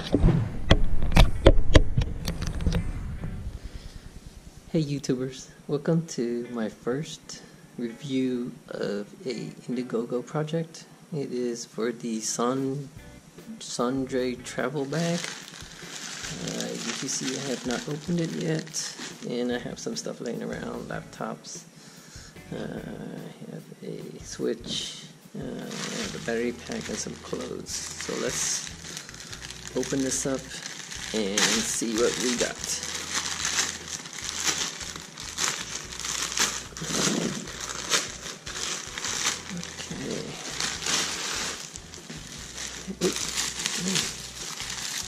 Hey YouTubers, welcome to my first review of a Indiegogo project. It is for the Sondretravel bag. You can see I have not opened it yet, and I have some stuff laying around, laptops. I have a switch, I have a battery pack, and some clothes. So let's open this up and see what we got.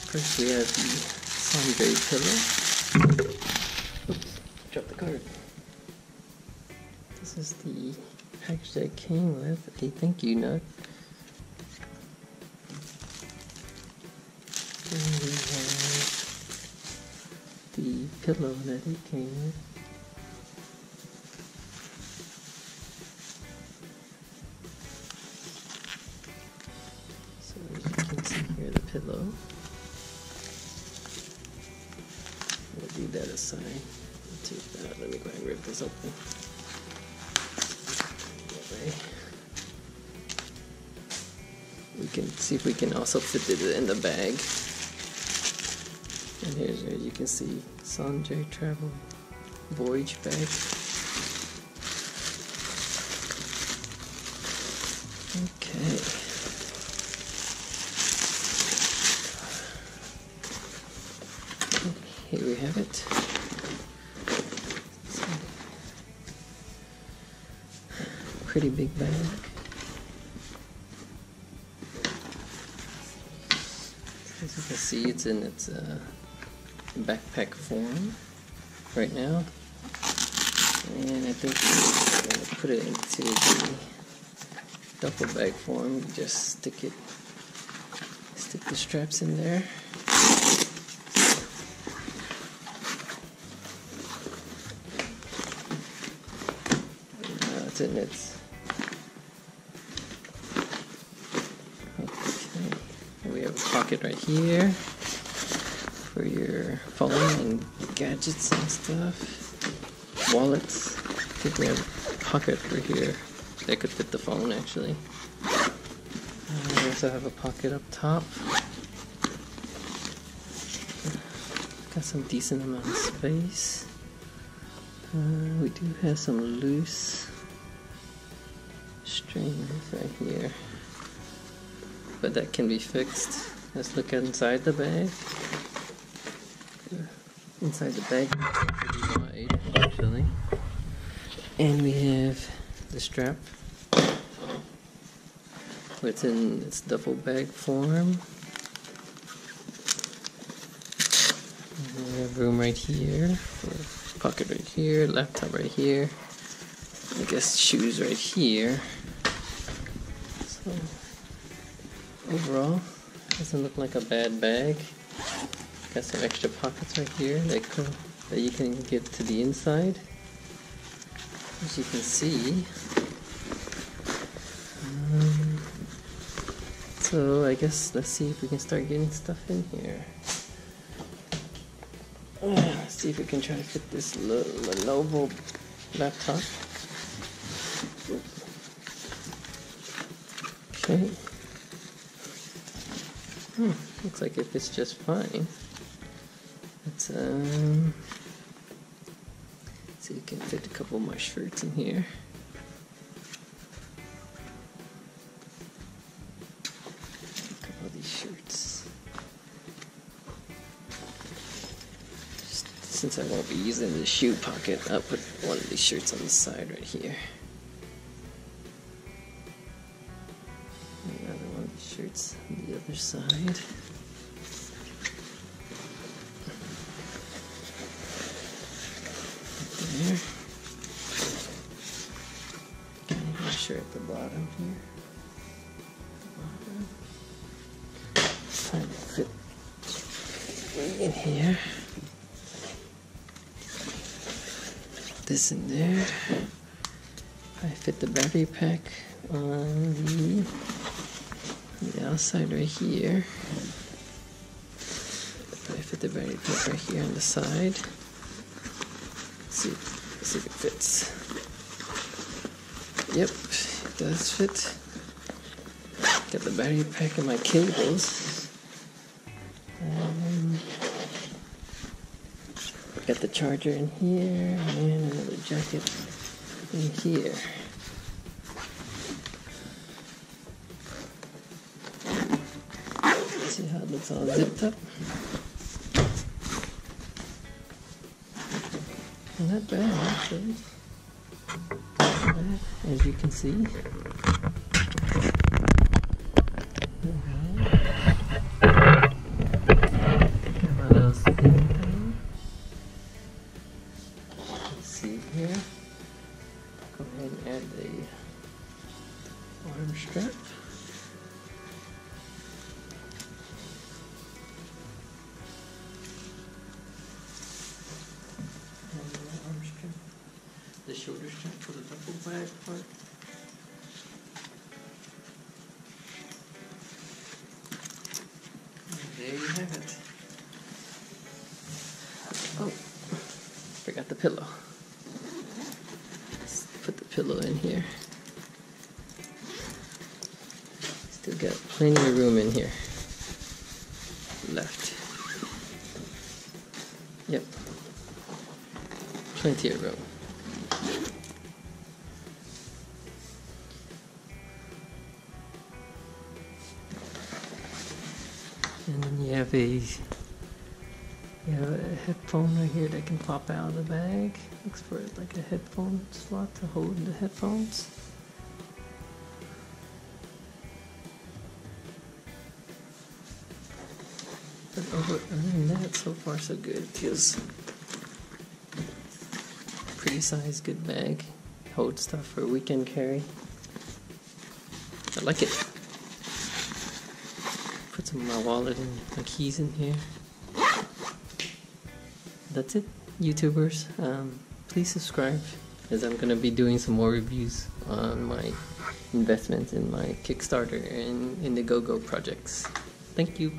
First we have the Sondre pillow. Oops, dropped the card. This is the package that came with a thank you note. And we have the pillow that it came with. So as you can see here, the pillow. We'll do that aside. Let me go ahead and rip this open. That way. We can see if we can also fit it in the bag. And here's where you can see Sondretravel Voyage Bag. Okay. Here we have it. Pretty big bag. As you can see, it's in its backpack form right now. And I think we're going to put it into the duffel bag form. You just stick the straps in there. It's in its. Okay. We have a pocket right here for your phone and gadgets and stuff. Wallets. I think we have a pocket right here that could fit the phone actually. We also have a pocket up top. Got some decent amount of space. We do have some loose strings right here, but that can be fixed. Let's look inside the bag. Inside the bag, pretty wide actually, and we have the strap. It's in its duffel bag form. And we have room right here, pocket right here, laptop right here. I guess shoes right here. So overall, doesn't look like a bad bag. Got some extra pockets right here that you can get to the inside. As you can see. So I guess let's see if we can start getting stuff in here. Let's see if we can try to fit this Lenovo laptop. Okay. Looks like it fits just fine. Let's see if we can fit a couple more shirts in here. A couple of these shirts. Since I won't be using the shoe pocket, I'll put one of these shirts on the side right here. Another one of these shirts on the other side. There. Got a shirt at the bottom here. Trying to fit in here. This in there. I fit the battery pack on the outside right here. fit the battery pack right here on the side. See if it fits. Yep, it does fit. Got the battery pack and my cables. Got the charger in here and another jacket in here. See how it looks all zipped up? Not bad, actually. Not bad, as you can see. What else? Let's see here. Go ahead and add the arm strap. The shoulder strap for the duffel bag part. And there you have it. Oh, forgot the pillow. Let's put the pillow in here. Still got plenty of room in here left. Yep, plenty of room. And then you have a headphone right here that can pop out of the bag. Looks for like a headphone slot to hold the headphones. But other than that, so far so good. Feels pretty sized, good bag. Hold stuff for weekend carry. I like it. Put some of my wallet and my keys in here. That's it, YouTubers. Please subscribe, as I'm gonna be doing some more reviews on my investments in my Kickstarter and Indiegogo projects. Thank you.